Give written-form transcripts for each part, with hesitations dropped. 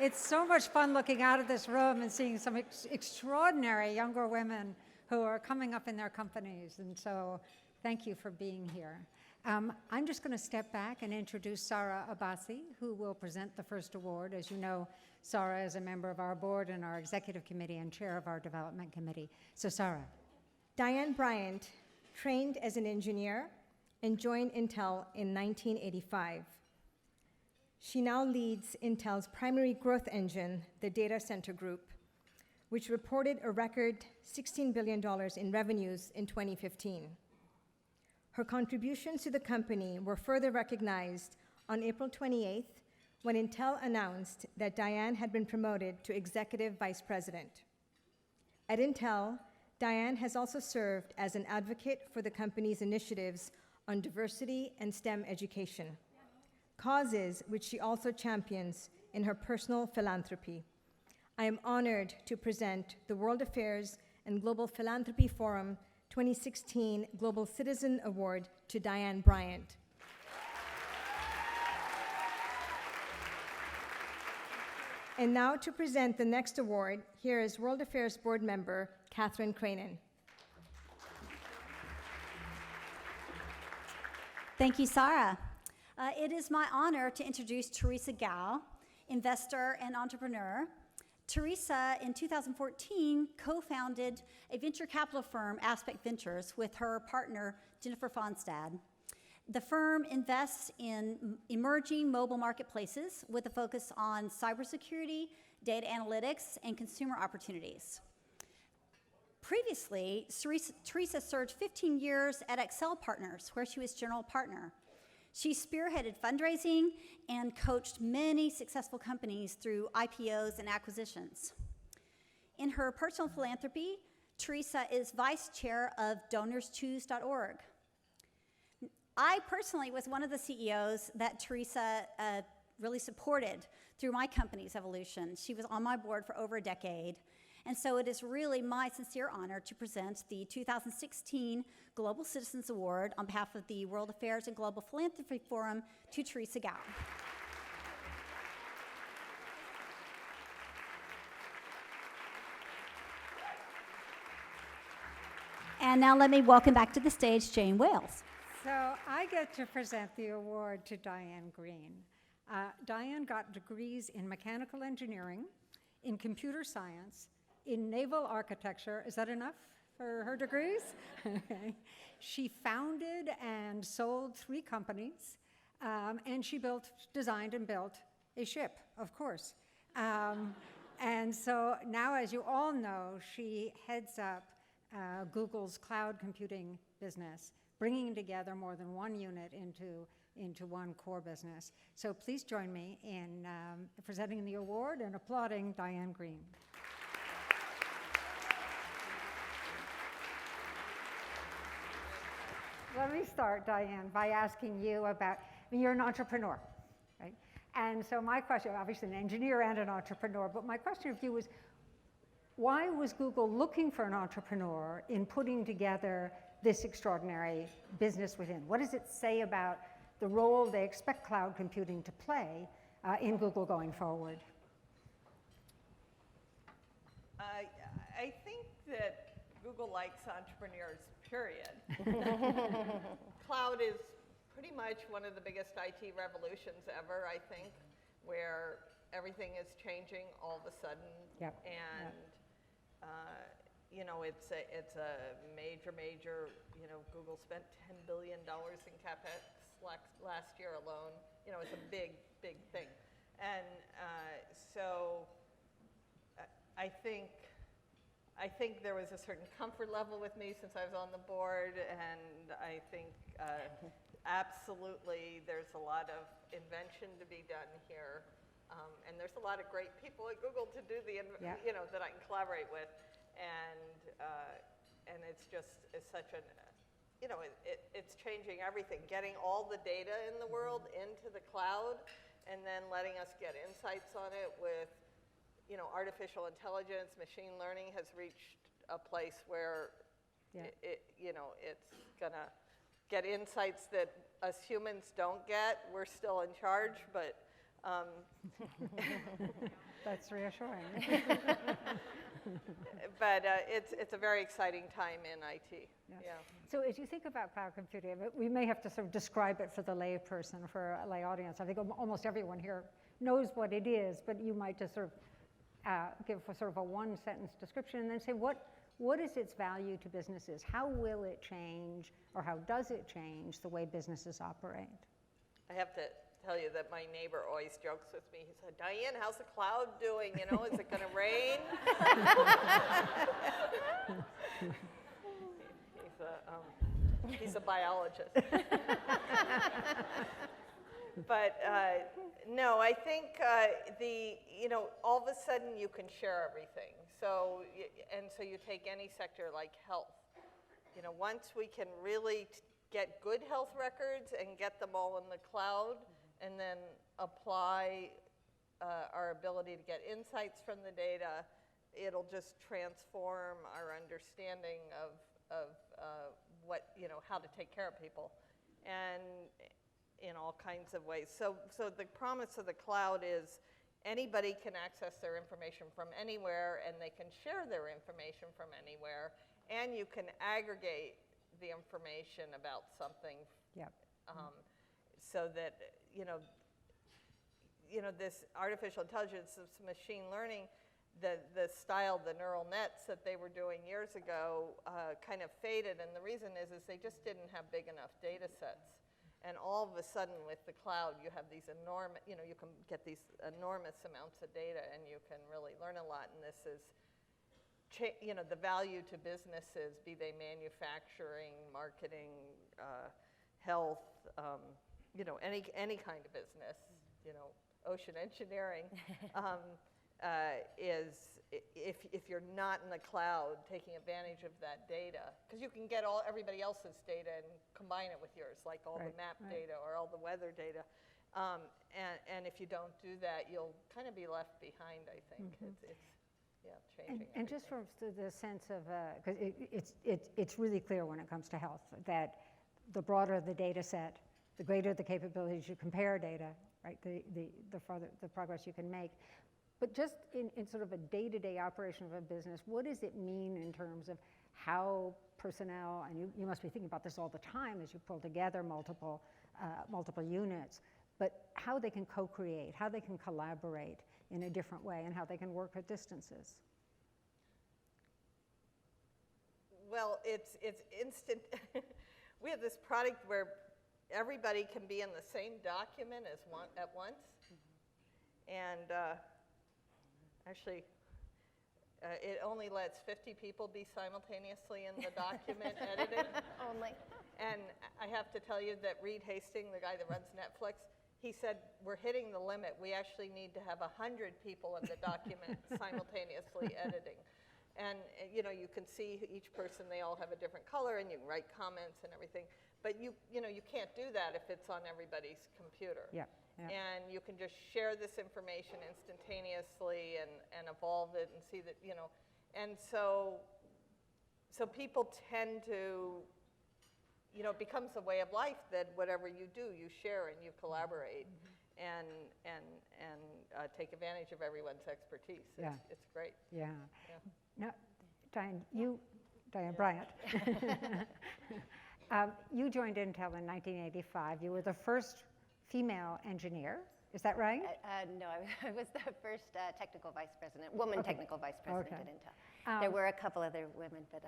It's so much fun looking out of this room and seeing some extraordinary younger women who are coming up in their companies. And so thank you for being here. I'm just going to step back and introduce Sarah Abbasi, who will present the first award. As you know, Sarah is a member of our board and our executive committee and chair of our development committee. So Sarah. DIANE Bryant trained as an engineer and joined Intel in 1985. She now leads Intel's primary growth engine, the Data Center Group, which reported a record $16 billion in revenues in 2015. Her contributions to the company were further recognized on April 28th when Intel announced that DIANE had been promoted to Executive Vice President. At Intel, DIANE has also served as an advocate for the company's initiatives on diversity and STEM education, causes which she also champions in her personal philanthropy. I am honored to present the World Affairs and Global Philanthropy Forum 2016 Global Citizen Award to DIANE Bryant. And now to present the next award, here is World Affairs Board Member Catherine Cranen. Thank you, Sarah. It is my honor to introduce THERESIA GOUW, investor and entrepreneur. Theresa, in 2014, co-founded a venture capital firm, Aspect Ventures, with her partner, Jennifer Fonstad. The firm invests in emerging mobile marketplaces with a focus on cybersecurity, data analytics, and consumer opportunities. Previously, Theresa served 15 years at Excel Partners, where she was general partner. She spearheaded fundraising and coached many successful companies through IPOs and acquisitions. In her personal philanthropy, Theresa is vice chair of DonorsChoose.org. I personally was one of the CEOs that Theresa really supported through my company's evolution. She was on my board for over a decade. And so it is really my sincere honor to present the 2016 Global Citizens Award on behalf of the World Affairs and Global Philanthropy Forum to THERESIA GOUW. And now let me welcome back to the stage Jane Wales. So I get to present the award to Diane Greene. Diane got degrees in mechanical engineering, in computer science, in naval architecture. Is that enough for her degrees? Okay. She founded and sold 3 companies, and she designed and built a ship, of course. And so now, as you all know, she heads up Google's cloud computing business, bringing together more than one unit into one core business. So please join me in presenting the award and applauding Diane Greene. Let me start, Diane, by asking you about, you're an entrepreneur, right? And so my question, obviously an engineer and an entrepreneur, but my question of you is, why was Google looking for an entrepreneur in putting together this extraordinary business within? What does it say about the role they expect cloud computing to play in Google going forward? I think that Google likes entrepreneurs, period. Cloud is pretty much one of the biggest IT revolutions ever, I think, where everything is changing all of a sudden. Yep. And you know, it's a major, you know, Google spent $10 billion in CapEx last year alone. You know, it's a big thing. And so I think there was a certain comfort level with me since I was on the board, and I think absolutely there's a lot of invention to be done here. And there's a lot of great people at Google to do the, you know, that I can collaborate with. And it's such an, you know, it's changing everything. Getting all the data in the world into the cloud, and then letting us get insights on it with, you know, artificial intelligence, machine learning has reached a place where you know, it's gonna get insights that us humans don't get. We're still in charge, but That's reassuring. But it's a very exciting time in IT. Yeah. So as you think about cloud computing, we may have to sort of describe it for the lay person, for a lay audience. I think almost everyone here knows what it is, but you might just sort of give sort of a one-sentence description and then say what is its value to businesses? How will it change, or how does it change the way businesses operate? I have to tell you that my neighbor always jokes with me. He said, "Diane, how's the cloud doing? You know, is it going to rain?" He's a biologist. But no, I think all of a sudden you can share everything. So you take any sector like health. You know, once we can really get good health records and get them all in the cloud, and then apply our ability to get insights from the data, it'll just transform our understanding of how to take care of people, and in all kinds of ways. So the promise of the cloud is anybody can access their information from anywhere, and they can share their information from anywhere, and you can aggregate the information about something. Yep. So that this artificial intelligence, this machine learning, the style, the neural nets that they were doing years ago kind of faded, and the reason is they just didn't have big enough data sets. And all of a sudden with the cloud, you have these enormous, you can get these enormous amounts of data, and you can really learn a lot. And this is, the value to businesses, be they manufacturing, marketing, health, any kind of business, ocean engineering, is if you're not in the cloud taking advantage of that data, because you can get everybody else's data and combine it with yours, like all the map data or all the weather data. And if you don't do that, you'll kind of be left behind, I think. It's changing. And just from the sense of, because it's really clear when it comes to health that the broader the data set, the greater the capabilities you compare data, right? The farther the progress you can make. But just in sort of a day-to-day operation of a business, what does it mean in terms of how personnel, and you must be thinking about this all the time as you pull together multiple units, but how they can co-create, how they can collaborate in a different way, and how they can work at distances? Well, it's instant. We have this product where everybody can be in the same document at once. And actually, it only lets 50 people be simultaneously in the document editing. Only. And I have to tell you that Reed Hastings, the guy that runs Netflix, he said, we're hitting the limit. We actually need to have 100 people in the document simultaneously editing. And you can see each person, they all have a different color, and you can write comments and everything. But you can't do that if it's on everybody's computer. Yeah. And you can just share this information instantaneously and evolve it and see that, and so people tend to, it becomes a way of life that whatever you do, you share and you collaborate and take advantage of everyone's expertise. It's great. Yeah. Now, Diane, Bryant, you joined Intel in 1985. You were the first female engineer, is that right? No, I was the first technical vice president, technical vice president at Intel. There were a couple other women, but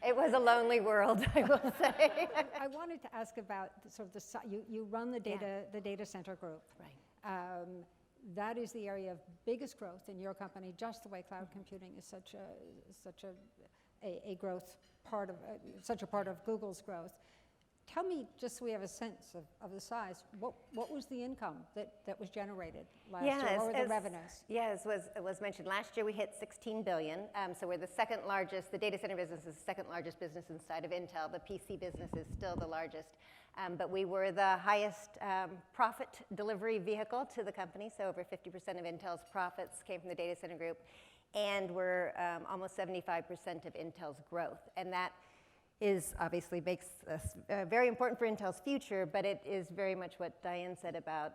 it was a lonely world, I will say. I wanted to ask about sort of you run the data center group. Right. That is the area of biggest growth in your company, just the way cloud computing is such a growth part of, such a part of Google's growth. Tell me, just so we have a sense of the size, what was the income that was generated last year? What were the revenues? Yes, it was mentioned. Last year we hit $16 billion. So we're the second largest, the data center business is the second largest business inside of Intel. The PC business is still the largest. But we were the highest profit delivery vehicle to the company. So over 50% of Intel's profits came from the data center group. And we're almost 75% of Intel's growth. And that is obviously makes us very important for Intel's future, but it is very much what Diane said about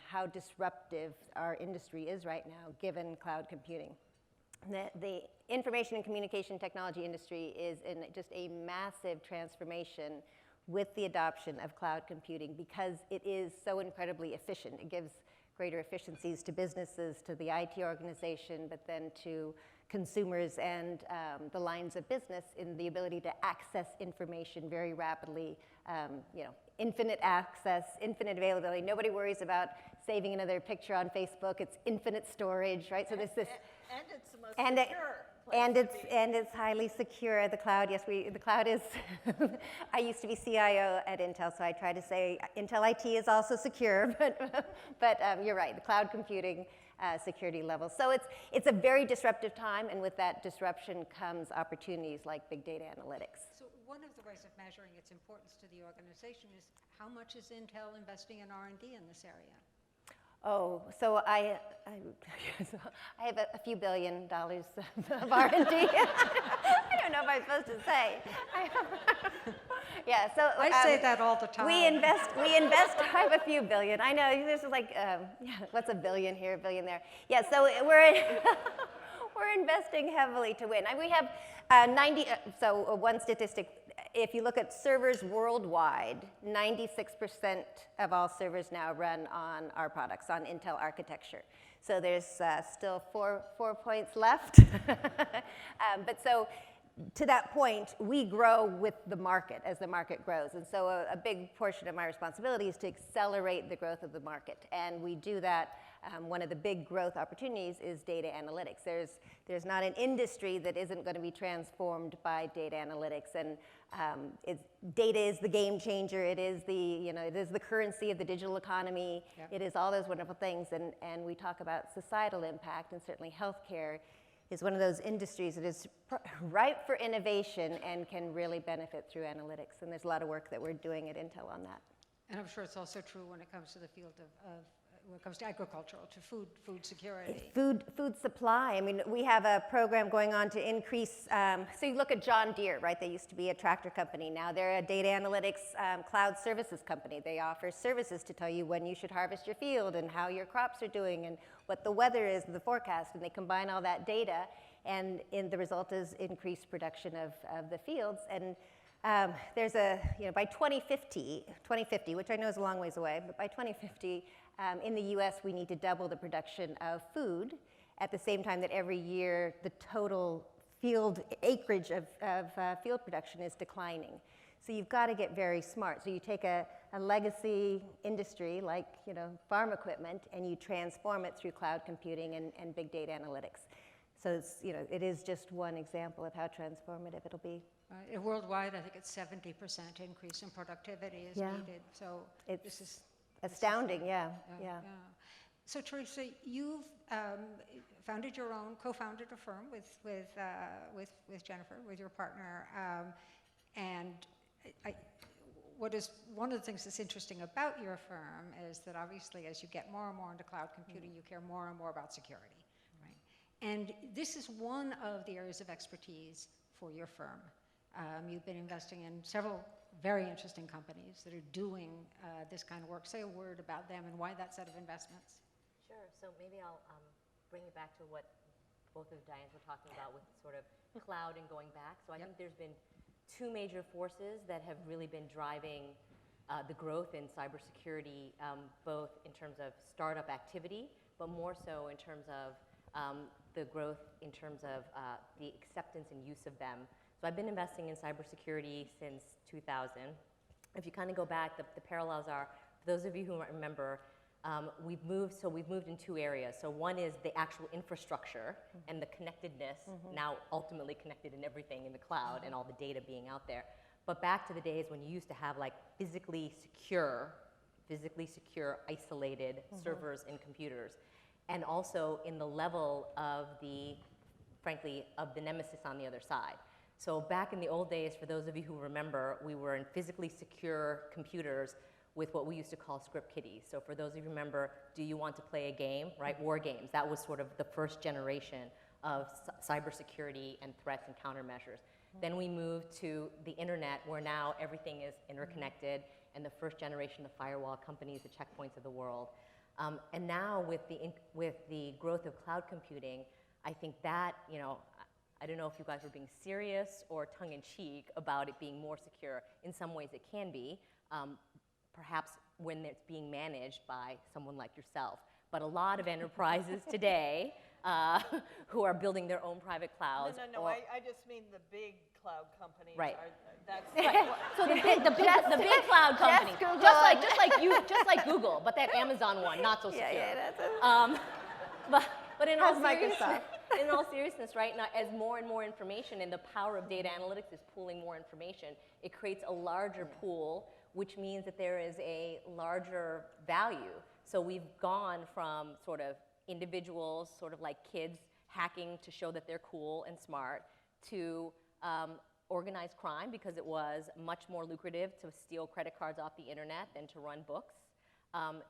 how disruptive our industry is right now, given cloud computing. The information and communication technology industry is in just a massive transformation with the adoption of cloud computing because it is so incredibly efficient. It gives greater efficiencies to businesses, to the IT organization, but then to consumers and the lines of business in the ability to access information very rapidly, infinite access, infinite availability. Nobody worries about saving another picture on Facebook. It's infinite storage, right? So there's this. And it's the most secure place And to it's, be. and it's highly secure. The cloud, yes, the cloud is, I used to be CIO at Intel, so I try to say Intel IT is also secure, but you're right, the cloud computing security level. So it's a very disruptive time, and with that disruption comes opportunities like big data analytics. So one of the ways of measuring its importance to the organization is how much is Intel investing in R&D in this area? Oh, so I have a few $1 billion of R&D. I don't know if I'm supposed to say. Yeah, so I say that all the time. We invest. I have a few billion. I know this is like, what's a billion here, a billion there? Yeah, so we're investing heavily to win. We have 90. So one statistic. If you look at servers worldwide, 96% of all servers now run on our products, on Intel architecture. So there's still four points left. But so to that point, we grow with the market as the market grows. And so a big portion of my responsibility is to accelerate the growth of the market. And we do that. One of the big growth opportunities is data analytics. There's not an industry that isn't going to be transformed by data analytics. And data is the game changer. It is the currency of the digital economy. Yep. It is all those wonderful things. And we talk about societal impact, and certainly healthcare is one of those industries that is ripe for innovation and can really benefit through analytics. And there's a lot of work that we're doing at Intel on that. And I'm sure it's also true when it comes to the field of when it comes to agricultural, to food security. Food supply. I mean, we have a program going on to increase, so you look at John Deere, right? They used to be a tractor company. Now they're a data analytics cloud services company. They offer services to tell you when you should harvest your field and how your crops are doing and what the weather is and the forecast. And they combine all that data, and the result is increased production of the fields. And there's by 2050, which I know is a long ways away, but by 2050, in the US, we need to double the production of food at the same time that every year the total field acreage of field production is declining. So you've got to get very smart. So you take a legacy industry like farm equipment and you transform it through cloud computing and big data analytics. So it is just one example of how transformative it'll be. Worldwide, I think it's 70% increase in productivity is needed. So this is astounding, yeah. So Teresa, you've co-founded a firm with Jennifer, with your partner, and one of the things that's interesting about your firm is that obviously as you get more and more into cloud computing, you care more and more about security, right? And this is one of the areas of expertise for your firm. You've been investing in several very interesting companies that are doing this kind of work. Say a word about them and why that set of investments. Sure. So maybe I'll bring it back to what both of Dianes were talking about with sort of cloud and going back. So I think there's been two major forces that have really been driving the growth in cybersecurity, both in terms of startup activity, but more so in terms of the growth in terms of the acceptance and use of them. So I've been investing in cybersecurity since 2000. If you kind of go back, the parallels are, for those of you who remember, we've moved in two areas. So one is the actual infrastructure and the connectedness, now ultimately connected in everything in the cloud and all the data being out there. But back to the days when you used to have like physically secure, isolated servers and computers. And also in the level of frankly, of the nemesis on the other side. So back in the old days, for those of you who remember, we were in physically secure computers with what we used to call script kiddies. So for those of you who remember, do you want to play a game, right? War games. That was sort of the first generation of cybersecurity and threats and countermeasures. Then we moved to the internet, where now everything is interconnected, and the first generation of firewall companies, the checkpoints of the world. And now with the growth of cloud computing, I think that, I don't know if you guys were being serious or tongue-in-cheek about it being more secure. In some ways it can be, perhaps when it's being managed by someone like yourself. But a lot of enterprises today who are building their own private clouds. No, I just mean the big cloud companies. Right. That's Right. So the big cloud companies, just like Google, but that Amazon one, not so secure. But in all seriousness, right now, as more and more information and the power of data analytics is pooling more information, it creates a larger pool, which means that there is a larger value. So we've gone from sort of individuals, sort of like kids hacking to show that they're cool and smart, to organized crime, because it was much more lucrative to steal credit cards off the internet than to run books,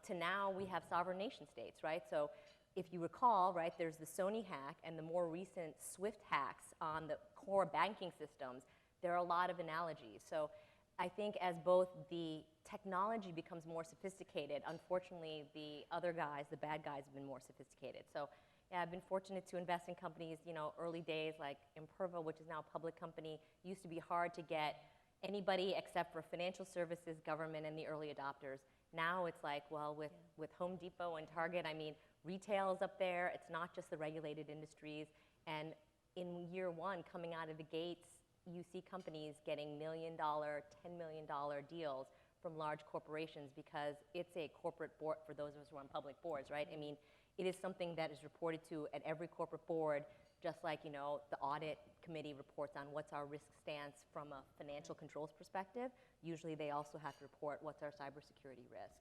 to now we have sovereign nation states, right? So if you recall, right, there's the Sony hack and the more recent Swift hacks on the core banking systems. There are a lot of analogies. So I think as both the technology becomes more sophisticated, unfortunately, the other guys, the bad guys, have been more sophisticated. So yeah, I've been fortunate to invest in companies, early days like Imperva, which is now a public company. It used to be hard to get anybody except for financial services, government, and the early adopters. Now it's like, well, with Home Depot and Target, I mean, retail is up there. It's not just the regulated industries. And in year one, coming out of the gates, you see companies getting $1 million, $10 million deals from large corporations because it's a corporate board, for those of us who are on public boards, right? I mean, it is something that is reported to at every corporate board, just like, the audit committee reports on what's our risk stance from a financial controls perspective. Usually they also have to report what's our cybersecurity risk.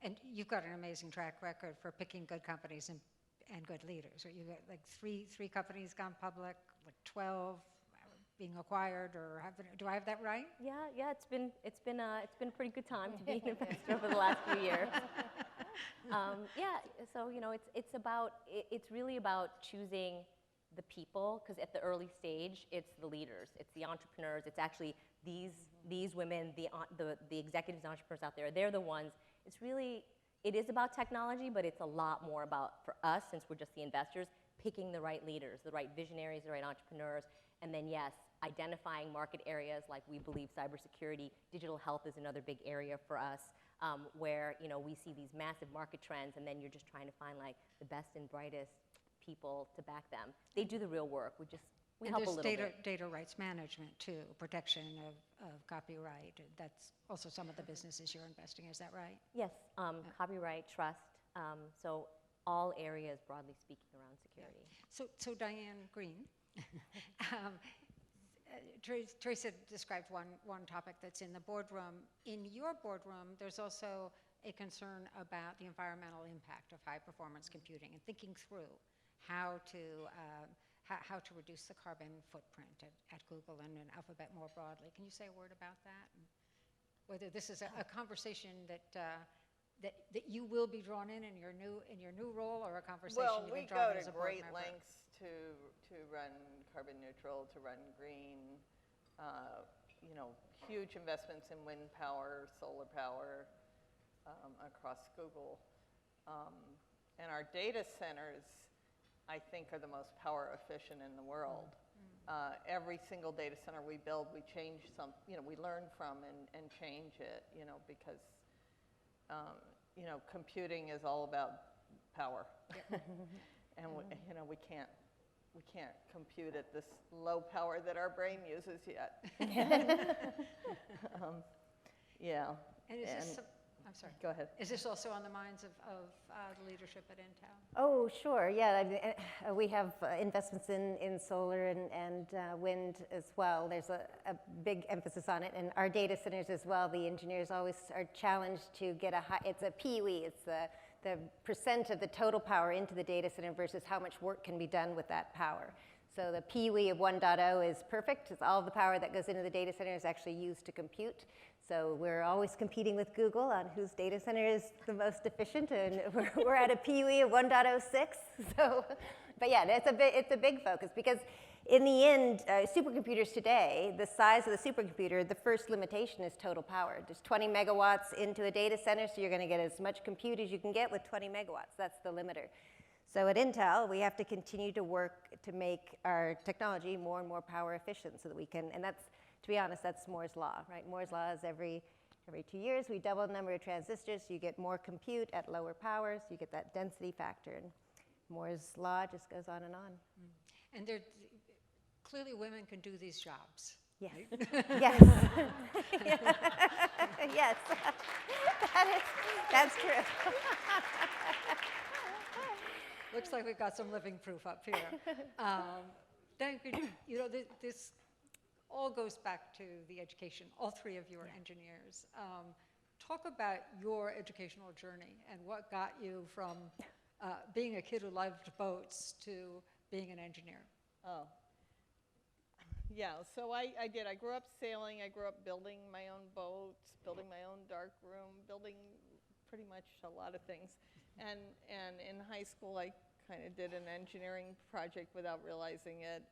And you've got an amazing track record for picking good companies and good leaders. Right? You got like three companies gone public, like 12 being acquired, or do I have that right? Yeah, it's been a pretty good time to be an investor over the last few years. So it's really about choosing the people, because at the early stage, it's the leaders, it's the entrepreneurs, it's actually these women, the executives and entrepreneurs out there. They're the ones. It is about technology, but it's a lot more about, for us, since we're just the investors, picking the right leaders, the right visionaries, the right entrepreneurs, and then yes, identifying market areas like we believe cybersecurity, digital health is another big area for us, where we see these massive market trends, and then you're just trying to find like the best and brightest people to back them. They do the real work. We help a little bit. Data rights management too, protection of copyright. That's also some of the businesses you're investing. Is that right? Yes, copyright, trust. So all areas, broadly speaking, around security. Yeah. So Diane Greene. Teresa described one topic that's in the boardroom. In your boardroom, there's also a concern about the environmental impact of high-performance computing and thinking through how to reduce the carbon footprint at Google and in Alphabet more broadly. Can you say a word about that? And whether this is a conversation that you will be drawn in your new role, or a conversation you've been drawn in as a board member? Well, we go to great lengths to run carbon neutral, to run green. Huge investments in wind power, solar power across Google. And our data centers, I think, are the most power efficient in the world. Every single data center we build, we change we learn from and change it, because, computing is all about power. And we can't compute at this low power that our brain uses yet. And is this I'm sorry. Go ahead. Is this also on the minds of the leadership at Intel? Oh, sure, yeah. We have investments in solar and wind as well. There's a big emphasis on it. And our data centers as well, the engineers always are challenged to get it's a PUE, it's the percent of the total power into the data center versus how much work can be done with that power. So the PUE of 1.0 is perfect. It's all the power that goes into the data center is actually used to compute. So we're always competing with Google on whose data center is the most efficient, and we're at a PUE of 1.06. So But yeah, it's a big focus because in the end, supercomputers today, the size of the supercomputer, the first limitation is total power. There's 20 megawatts into a data center, so you're going to get as much compute as you can get with 20 megawatts. That's the limiter. So at Intel, we have to continue to work to make our technology more and more power efficient so that we can, and that's, to be honest, that's Moore's law, right? Moore's law is every 2 years, we double the number of transistors, so you get more compute at lower powers, you get that density factor, and Moore's law just goes on and on. And clearly women can do these jobs. Yes. Yes. Yes. That's true. Looks like we've got some living proof up here. Then, this all goes back to the education. All three of you are engineers. Talk about your educational journey and what got you from being a kid who loved boats to being an engineer. Oh. Yeah, so I did. I grew up sailing. I grew up building my own boats, building my own dark room, building pretty much a lot of things. And in high school, I kind of did an engineering project without realizing it.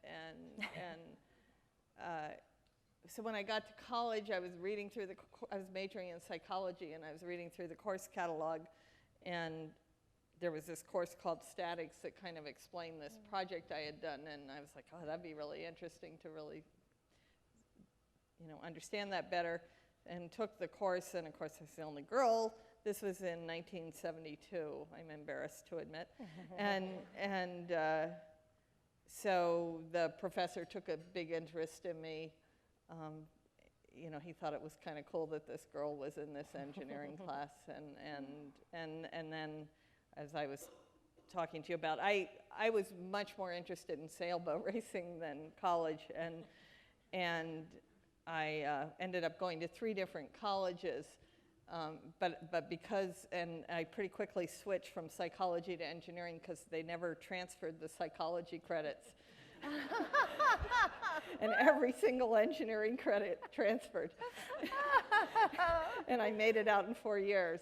So when I got to college, I was reading through I was majoring in psychology, and I was reading through the course catalog, and there was this course called Statics that kind of explained this project I had done, and I was like, oh, that'd be really interesting to really, understand that better, and took the course, and of course I was the only girl. This was in 1972, I'm embarrassed to admit, and so the professor took a big interest in me. He thought it was kind of cool that this girl was in this engineering class, and then, as I was talking to you about, I was much more interested in sailboat racing than college, and I ended up going to 3 different colleges, but because, and I pretty quickly switched from psychology to engineering because they never transferred the psychology credits. And every single engineering credit transferred. And I made it out in 4 years.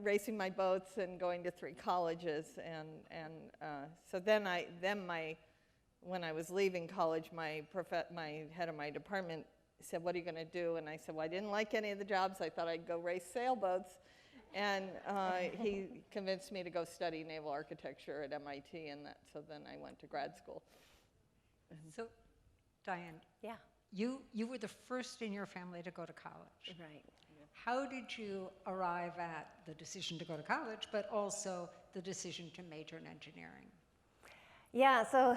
Racing my boats and going to 3 colleges, and so then when I was leaving college, my head of my department said, "What are you going to do?" And I said, "Well, I didn't like any of the jobs. I thought I'd go race sailboats," and he convinced me to go study naval architecture at MIT, and so then I went to grad school. So, Diane. Yeah. You were the first in your family to go to college. Right. How did you arrive at the decision to go to college, but also the decision to major in engineering? Yeah, so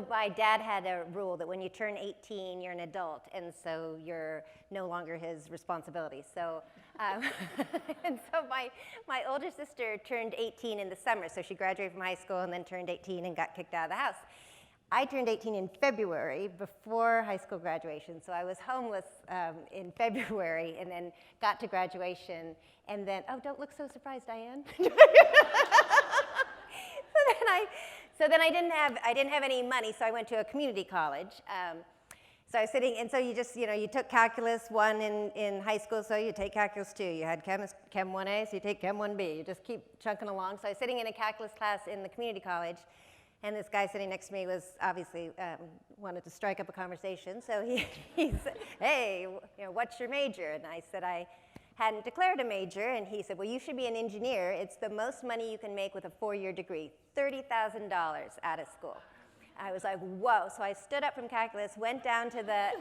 my dad had a rule that when you turn 18, you're an adult, and so you're no longer his responsibility. So, and so my older sister turned 18 in the summer, so she graduated from high school and then turned 18 and got kicked out of the house. I turned 18 in February before high school graduation, so I was homeless in February and then got to graduation, and then, oh, don't look so surprised, Diane. So then I didn't have any money, so I went to a community college. So I was sitting, and so you just, you took Calculus 1 in high school, so you take Calculus 2. You had Chem 1A, so you take Chem 1B. You just keep chunking along. So I was sitting in a calculus class in the community college, and this guy sitting next to me was obviously wanted to strike up a conversation. So he said, "Hey, what's your major?" And I said I hadn't declared a major, and he said, "Well, you should be an engineer. It's the most money you can make with a 4-year degree, $30,000 out of school." I was like, whoa. So I stood up from calculus, went down to the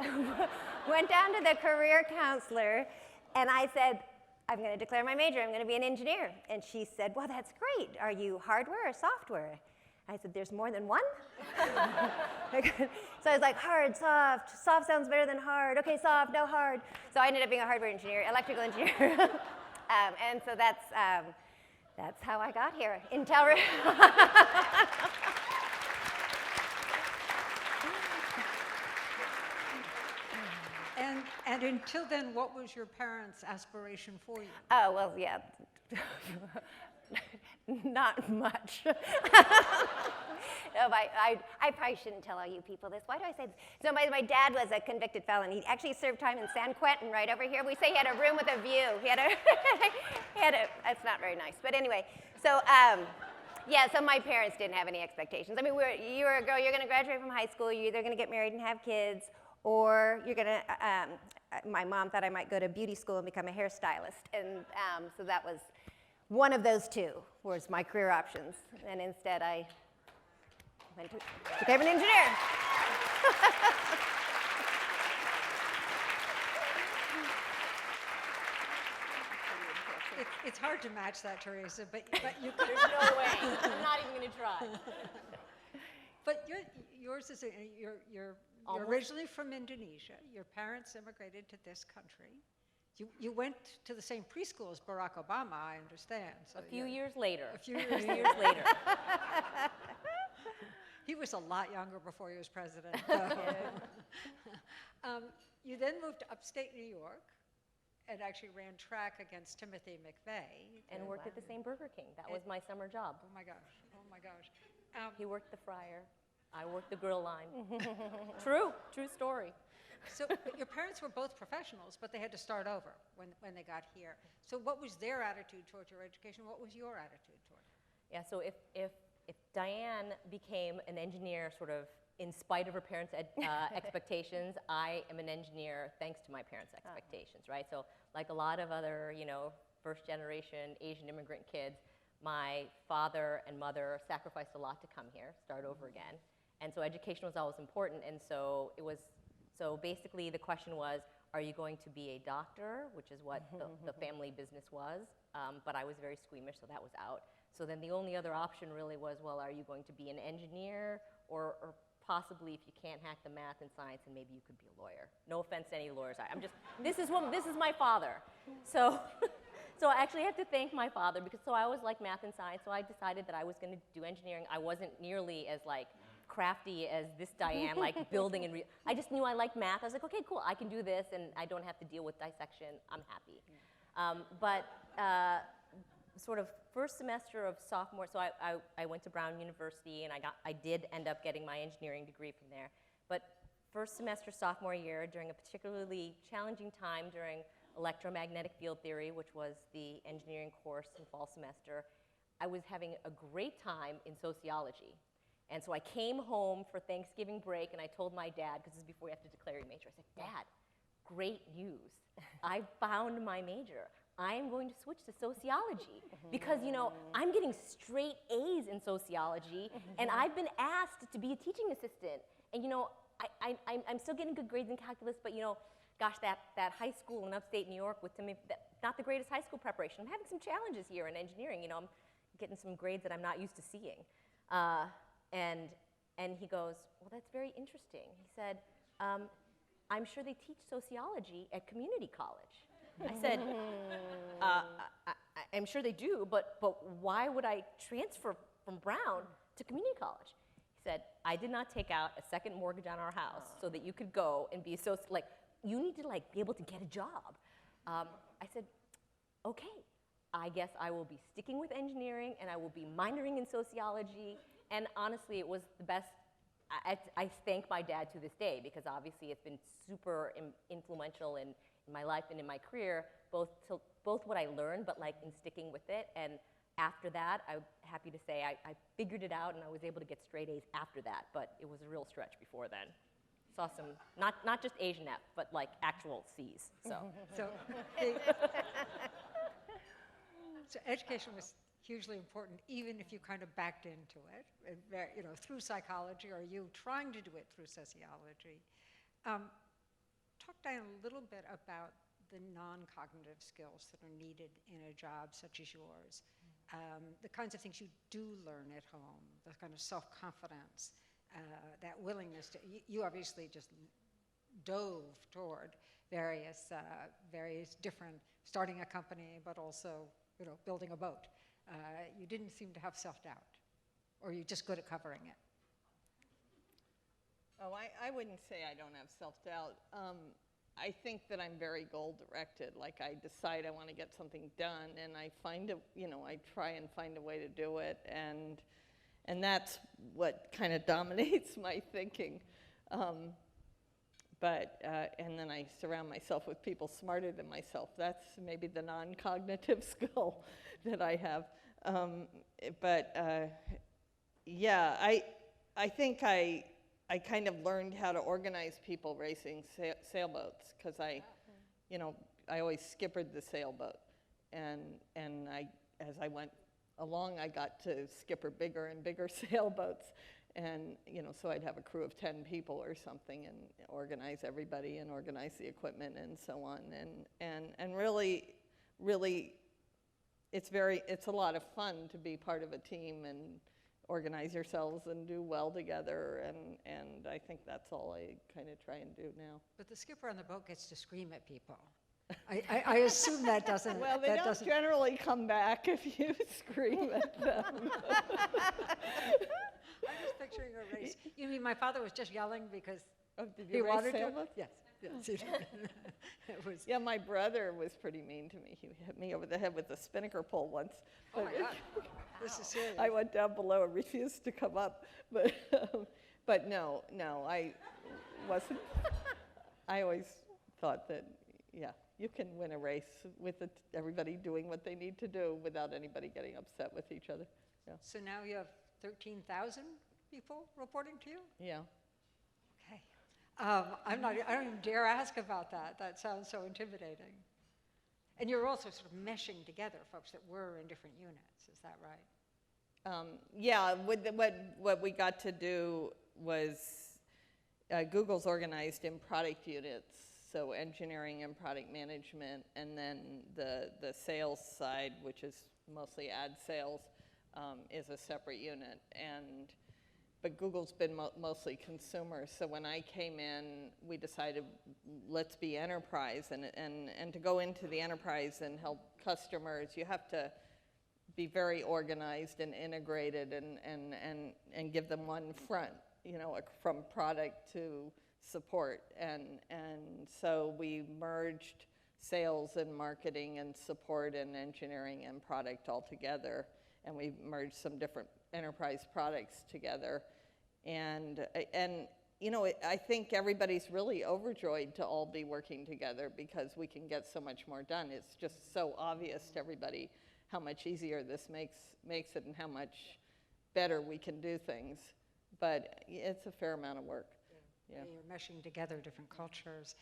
career counselor, and I said, "I'm going to declare my major. I'm going to be an engineer." And she said, "Well, that's great. Are you hardware or software?" I said, "There's more than one?" So I was like, hard, soft. Soft sounds better than hard. Okay, soft, no hard. So I ended up being a hardware engineer, electrical engineer. And so that's how I got here. Intel. And until then, what was your parents' aspiration for you? Oh, well, yeah. Not much. No, I probably shouldn't tell all you people this. Why do I say this? So my dad was a convicted felon. He actually served time in San Quentin right over here. We say he had a room with a view. He had a, that's not very nice. But anyway, so Yeah, so my parents didn't have any expectations. I mean, you're a girl, you're going to graduate from high school, you're either going to get married and have kids, or you're going to, my mom thought I might go to beauty school and become a hairstylist. And so that was one of those two was my career options. And instead I became an engineer. It's hard to match that, Teresa, but you could. There's no way. I'm not even going to try. But yours is you're originally from Indonesia. Your parents immigrated to this country. You went to the same preschool as Barack Obama, I understand. So A few years later. A few years later. He was a lot younger before he was president. You then moved to upstate New York and actually ran track against Timothy McVeigh. And worked at the same Burger King. That was my summer job. Oh my gosh, oh my gosh. He worked the fryer. I worked the grill line. True story. So but your parents were both professionals, but they had to start over when they got here. So what was their attitude towards your education? What was your attitude toward it? Yeah, so if Diane became an engineer sort of in spite of her parents' expectations, I am an engineer thanks to my parents' expectations, right? So like a lot of other, first generation Asian immigrant kids, my father and mother sacrificed a lot to come here, start over again. And so education was always important. And so so basically the question was, are you going to be a doctor, which is what the family business was, but I was very squeamish, so that was out. So then the only other option really was, well, are you going to be an engineer, or possibly if you can't hack the math and science, and maybe you could be a lawyer. No offense to any lawyers. This is my father. So I actually have to thank my father, because I always liked math and science, so I decided that I was going to do engineering. I wasn't nearly as crafty as this Diane, building and I just knew I liked math. I was like, okay, cool, I can do this, and I don't have to deal with dissection. I'm happy. But sort of first semester of sophomore, so I went to Brown University, and I did end up getting my engineering degree from there. But first semester sophomore year, during a particularly challenging time during electromagnetic field theory, which was the engineering course in fall semester, I was having a great time in sociology. And so I came home for Thanksgiving break, and I told my dad, because this is before you have to declare your major, I said, Dad, great news. I found my major. I'm going to switch to sociology because, I'm getting straight A's in sociology, and I've been asked to be a teaching assistant. And, I'm still getting good grades in calculus, but, gosh, that high school in upstate New York with not the greatest high school preparation. I'm having some challenges here in engineering. I'm getting some grades that I'm not used to seeing. And he goes, well, that's very interesting. He said, I'm sure they teach sociology at community college. I said, I'm sure they do, but why would I transfer from Brown to community college? He said, I did not take out a second mortgage on our house so that you could go and be you need to be able to get a job. I said, okay, I guess I will be sticking with engineering, and I will be minoring in sociology. And honestly, it was the best. I thank my dad to this day, because obviously it's been super influential in my life and in my career, both what I learned, but in sticking with it. And after that, I'm happy to say I figured it out, and I was able to get straight A's after that, but it was a real stretch before then. Saw some, not just Asian F, but actual C's, so. So education was hugely important, even if you kind of backed into it, through psychology, or you trying to do it through sociology. Talk, Diane, a little bit about the non-cognitive skills that are needed in a job such as yours, the kinds of things you do learn at home, the kind of self-confidence, that willingness to, you obviously just dove toward various different, starting a company, but also, building a boat. You didn't seem to have self-doubt, or you're just good at covering it. Oh, I wouldn't say I don't have self-doubt. I think that I'm very goal-directed. I decide I want to get something done, and I I try and find a way to do it, and that's what kind of dominates my thinking. And then I surround myself with people smarter than myself. That's maybe the non-cognitive skill that I have. But yeah, I think I kind of learned how to organize people racing sailboats, because I always skippered the sailboat, and as I went along, I got to skipper bigger and bigger sailboats, and so I'd have a crew of 10 people or something, and organize everybody and organize the equipment and so on, and really it's a lot of fun to be part of a team and organize yourselves and do well together, and I think that's all I kind of try and do now. But the skipper on the boat gets to scream at people. I assume that doesn't. Well, they don't generally come back if you scream at them. I'm just picturing a race. You mean my father was just yelling because Did he you race wanted to? sailboats? Yes. He did. It was. Yeah, my brother was pretty mean to me. He hit me over the head with a spinnaker pole once. Oh my God. This is serious. I went down below and refused to come up, but no, I wasn't. I always thought that, yeah, you can win a race with everybody doing what they need to do without anybody getting upset with each other. Yeah. So now you have 13,000 people reporting to you? Yeah. Okay. I don't even dare ask about that. That sounds so intimidating. And you're also sort of meshing together folks that were in different units, is that right? Yeah, what we got to do was Google's organized in product units, so engineering and product management, and then the sales side, which is mostly ad sales, is a separate unit. But Google's been mostly consumer, so when I came in, we decided let's be enterprise, and to go into the enterprise and help customers, you have to be very organized and integrated and give them one front, from product to support, and so we merged sales and marketing and support and engineering and product all together, and we merged some different enterprise products together, and I think everybody's really overjoyed to all be working together because we can get so much more done. It's just so obvious to everybody how much easier this makes it and how much better we can do things, but it's a fair amount of work. Yeah. You're meshing together different cultures.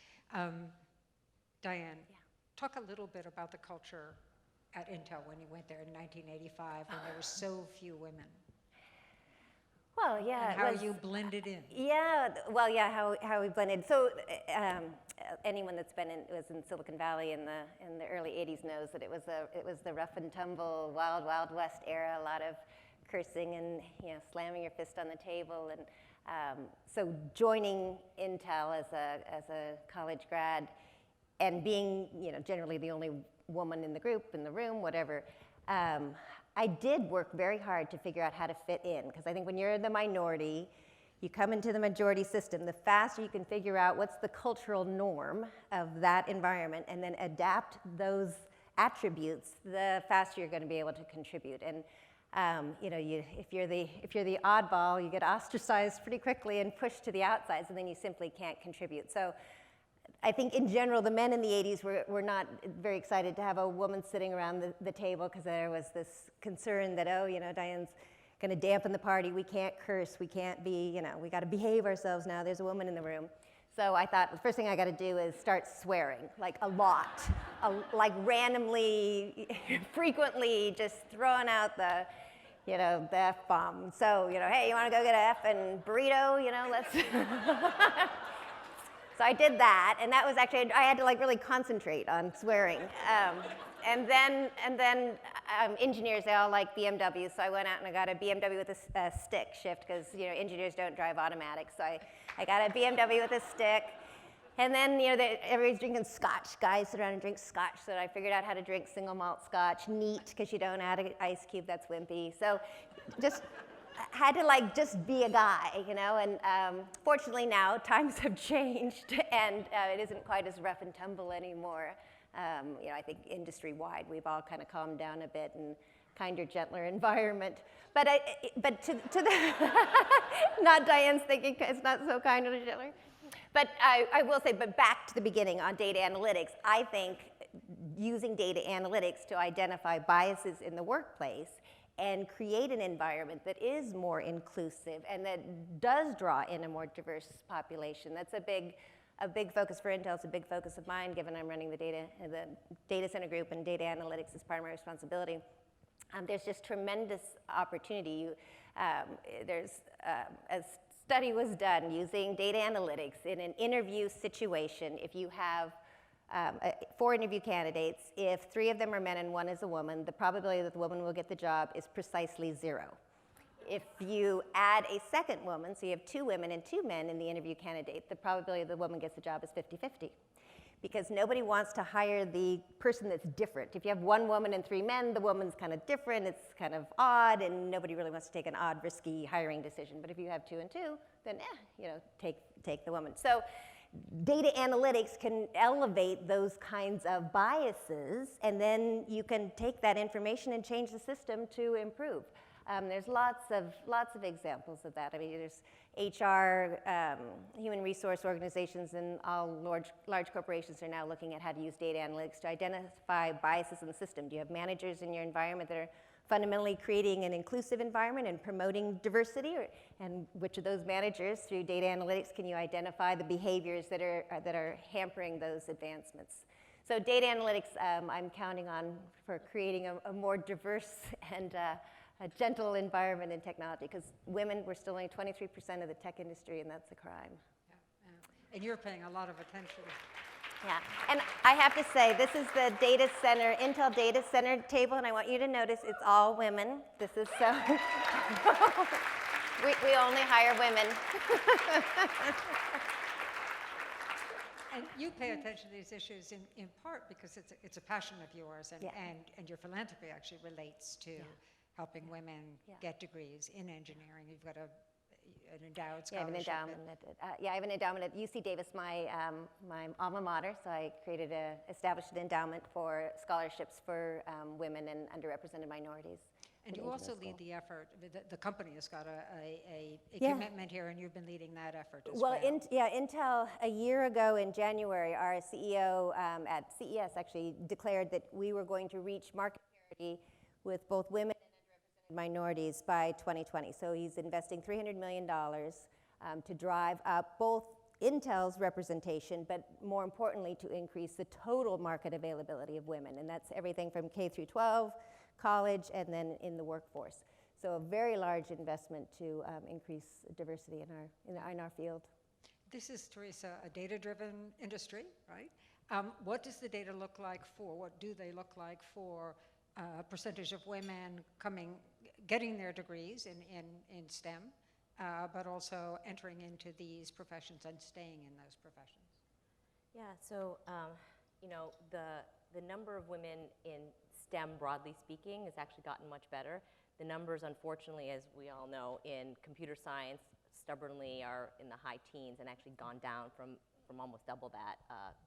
Diane, talk a little bit about the culture at Intel when you went there in 1985 when there were so few women. Well, yeah. And how you blended in. Yeah, well, yeah, how we blended. So anyone that's was in Silicon Valley in the early 80s knows that it was the rough and tumble, wild, wild west era, a lot of cursing and slamming your fist on the table. And so joining Intel as a college grad and being generally the only woman in the group, in the room, whatever, I did work very hard to figure out how to fit in, because I think when you're the minority, you come into the majority system, the faster you can figure out what's the cultural norm of that environment and then adapt those attributes, the faster you're going to be able to contribute. And if you're the oddball, you get ostracized pretty quickly and pushed to the outside, so then you simply can't contribute. So I think in general, the men in the 80s were not very excited to have a woman sitting around the table, because there was this concern that, Diane's going to dampen the party. We can't curse. We can't be, we got to behave ourselves now. There's a woman in the room. So I thought the first thing I got to do is start swearing, like a lot, like randomly, frequently, just throwing out the F-bomb. So, hey, you want to go get an effing burrito? Let's. So I did that, and that was actually, I had to really concentrate on swearing. And then engineers, they all like BMWs, so I went out and I got a BMW with a stick shift, because engineers don't drive automatic. So I got a BMW with a stick, and then everybody's drinking scotch. Guys sit around and drink scotch, so I figured out how to drink single malt scotch, neat, because you don't add an ice cube, that's wimpy. So just had to just be a guy, and fortunately now times have changed, and it isn't quite as rough and tumble anymore. I think industry-wide we've all kind of calmed down a bit and kinder, gentler environment. But to the not Diane's thinking it's not so kind or gentler. But I will say, but back to the beginning on data analytics, I think using data analytics to identify biases in the workplace and create an environment that is more inclusive and that does draw in a more diverse population. That's a big focus for Intel. It's a big focus of mine, given I'm running the data center group, and data analytics is part of my responsibility. There's just tremendous opportunity. A study was done using data analytics in an interview situation. If you have 4 interview candidates, if 3 of them are men and 1 is a woman, the probability that the woman will get the job is precisely 0. If you add a second woman, so you have 2 women and 2 men in the interview candidate, the probability the woman gets the job is 50-50. Because nobody wants to hire the person that's different. If you have 1 woman and 3 men, the woman's kind of different, it's kind of odd, and nobody really wants to take an odd, risky hiring decision. But if you have 2 and 2, then take the woman. So data analytics can elevate those kinds of biases, and then you can take that information and change the system to improve. There's lots of examples of that. I mean, there's HR, human resource organizations, and all large corporations are now looking at how to use data analytics to identify biases in the system. Do you have managers in your environment that are fundamentally creating an inclusive environment and promoting diversity? And which of those managers, through data analytics, can you identify the behaviors that are hampering those advancements? So data analytics, I'm counting on for creating a more diverse and a gentle environment in technology, because women, we're still only 23% of the tech industry, and that's a crime. Yeah. And you're paying a lot of attention. Yeah, and I have to say, this is the data center, Intel data center table, and I want you to notice it's all women. This is so, we only hire women. And you pay attention to these issues in part because it's a passion of yours, and, Yeah. and your philanthropy actually relates to helping women get degrees in engineering. You've got an endowed scholarship. Yeah, I have an endowment. I have an endowment at UC Davis, my alma mater. So I established an endowment for scholarships for women and underrepresented minorities. And you also lead the effort. The company has got a commitment here, and you've been leading that effort as well. Intel, a year ago in January, our CEO at CES actually declared that we were going to reach market parity with both women and underrepresented minorities by 2020. So he's investing $300 million to drive up both Intel's representation, but more importantly, to increase the total market availability of women. And that's everything from K through 12, college, and then in the workforce. So a very large investment to increase diversity in our field. This is, Theresa, a data-driven industry, right? What does the data look like what do they look like for percentage of women getting their degrees in STEM, but also entering into these professions and staying in those professions? Yeah, so the number of women in STEM, broadly speaking, has actually gotten much better. The numbers, unfortunately, as we all know, in computer science stubbornly are in the high teens and actually gone down from almost double that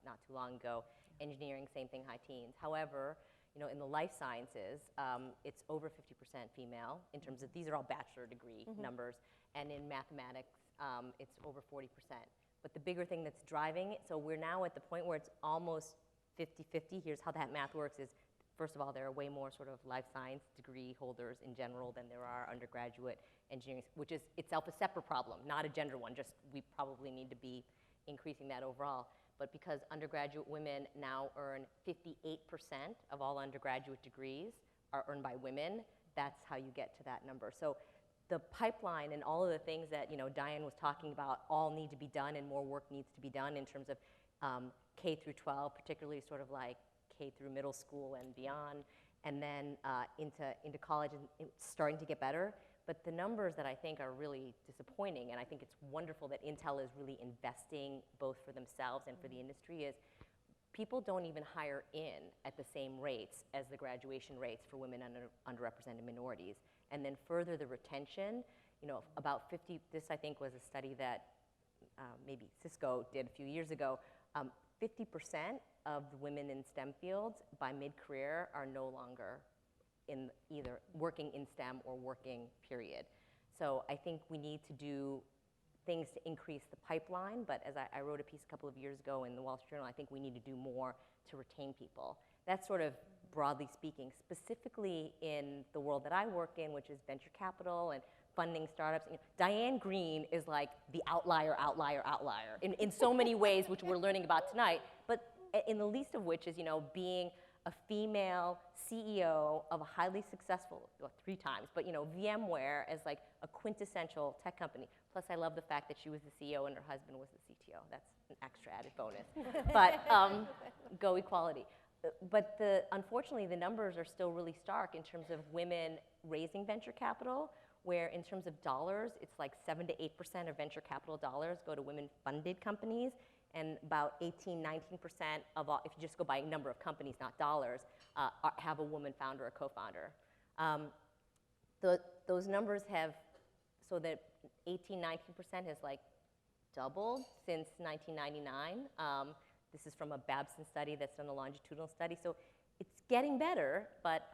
not too long ago. Engineering, same thing, high teens. However, in the life sciences, it's over 50% female in terms of, these are all bachelor degree numbers, and in mathematics, it's over 40%. But the bigger thing that's driving it, so we're now at the point where it's almost 50-50. Here's how that math works is, first of all, there are way more sort of life science degree holders in general than there are undergraduate engineering, which is itself a separate problem, not a gender one, just we probably need to be increasing that overall. But because undergraduate women now earn 58% of all undergraduate degrees are earned by women, that's how you get to that number. So the pipeline and all of the things that Diane was talking about all need to be done, and more work needs to be done in terms of K through 12, particularly sort of like K through middle school and beyond, and then into college, and it's starting to get better. But the numbers that I think are really disappointing, and I think it's wonderful that Intel is really investing both for themselves and for the industry, is people don't even hire in at the same rates as the graduation rates for women and underrepresented minorities. And then further, the retention, about 50, this I think was a study that maybe Cisco did a few years ago, 50% of the women in STEM fields by mid-career are no longer in either working in STEM or working, period. So I think we need to do things to increase the pipeline, but as I wrote a piece a couple of years ago in the Wall Street Journal, I think we need to do more to retain people. That's sort of broadly speaking. Specifically in the world that I work in, which is venture capital and funding startups, DIANE GREENE is like the outlier in so many ways, which we're learning about tonight, but in the least of which is, being a female CEO of a highly successful, well, 3 times, but VMware as like a quintessential tech company. Plus I love the fact that she was the CEO and her husband was the CTO. That's an extra added bonus. But go equality. But unfortunately, the numbers are still really stark in terms of women raising venture capital, where in terms of dollars, it's like 7 to 8% of venture capital dollars go to women-funded companies, and about 18, 19% of all, if you just go by number of companies, not dollars, have a woman founder or co-founder. Those numbers have, so that 18, 19% has like doubled since 1999. This is from a Babson study that's done a longitudinal study. So it's getting better, but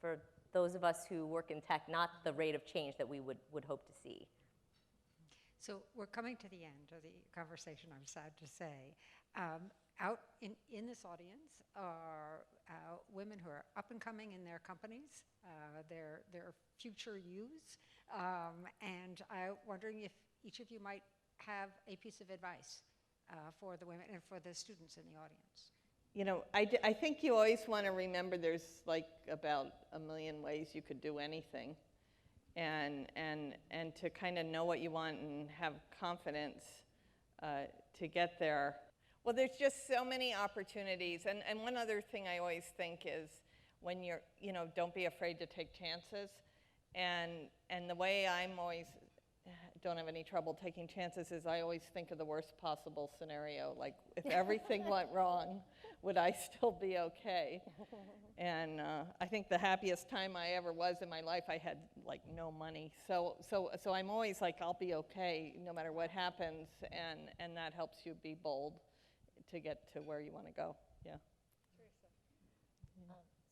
for those of us who work in tech, not the rate of change that we would hope to see. So we're coming to the end of the conversation, I'm sad to say. Out in this audience are women who are up and coming in their companies, their future youths, and I'm wondering if each of you might have a piece of advice for the women and for the students in the audience. I think you always want to remember there's like about a million ways you could do anything. And to kind of know what you want and have confidence to get there. Well, there's just so many opportunities. And one other thing I always think is when you're, don't be afraid to take chances. And the way I'm always, don't have any trouble taking chances is I always think of the worst possible scenario. Like, if everything went wrong, would I still be okay? And I think the happiest time I ever was in my life, I had like no money. So I'm always like, I'll be okay no matter what happens, and that helps you be bold to get to where you want to go. Yeah.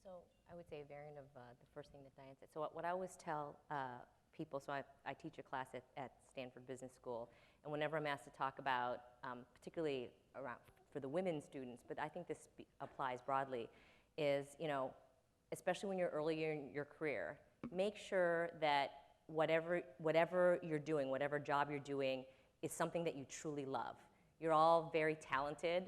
So I would say a variant of the first thing that Diane said. So what I always tell people, so I teach a class at Stanford Business School, and whenever I'm asked to talk about, particularly around for the women students, but I think this applies broadly, is, especially when you're earlier in your career, make sure that whatever you're doing, whatever job you're doing, is something that you truly love. You're all very talented,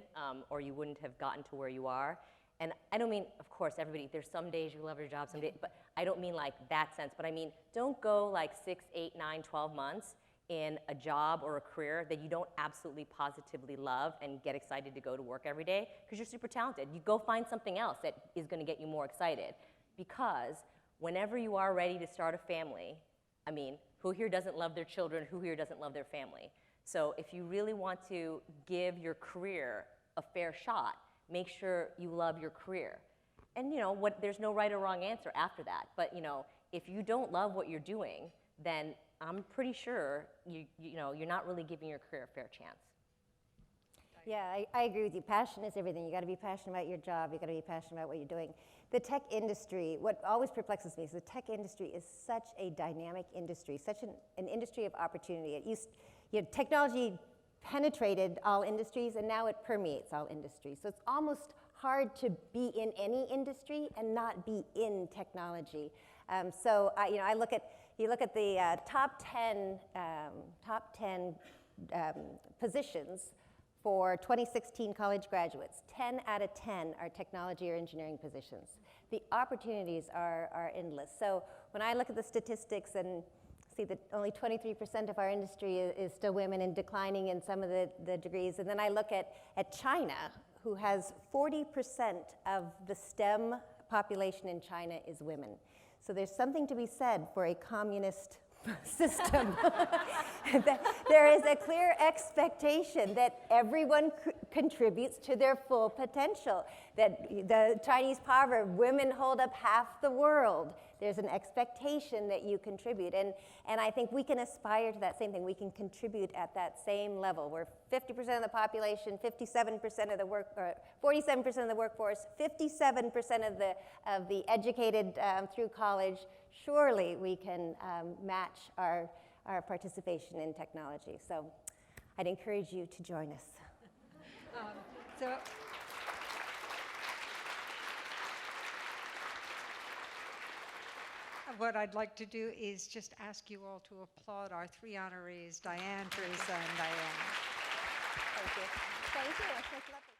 or you wouldn't have gotten to where you are. And I don't mean, of course, everybody, there's some days you love your job, some days, but I don't mean like that sense, but I mean, don't go like 6, 8, 9, 12 months in a job or a career that you don't absolutely positively love and get excited to go to work every day, because you're super talented. You go find something else that is going to get you more excited, because whenever you are ready to start a family, I mean, who here doesn't love their children? Who here doesn't love their family? So if you really want to give your career a fair shot, make sure you love your career. And there's no right or wrong answer after that. But if you don't love what you're doing, then I'm pretty sure you're not really giving your career a fair chance. Yeah, I agree with you. Passion is everything. You got to be passionate about your job. You got to be passionate about what you're doing. The tech industry, what always perplexes me is the tech industry is such a dynamic industry, such an industry of opportunity. Technology penetrated all industries, and now it permeates all industries. So it's almost hard to be in any industry and not be in technology. I look at the top 10 positions for 2016 college graduates. 10 out of 10 are technology or engineering positions. The opportunities are endless. So when I look at the statistics and see that only 23% of our industry is still women and declining in some of the degrees. And then I look at China, who has 40% of the STEM population in China is women. So there's something to be said for a communist system. There is a clear expectation that everyone contributes to their full potential, that the Chinese proverb, women hold up half the world. There's an expectation that you contribute, and I think we can aspire to that same thing. We can contribute at that same level. We're 50% of the population, 47% of the 47% of the workforce, 57% of the educated through college. Surely we can match our participation in technology. So I'd encourage you to join us. what I'd like to do is just ask you all to applaud our 3 honorees, Diane, Teresa, and Diane. Thank you. Thank you. That's lovely.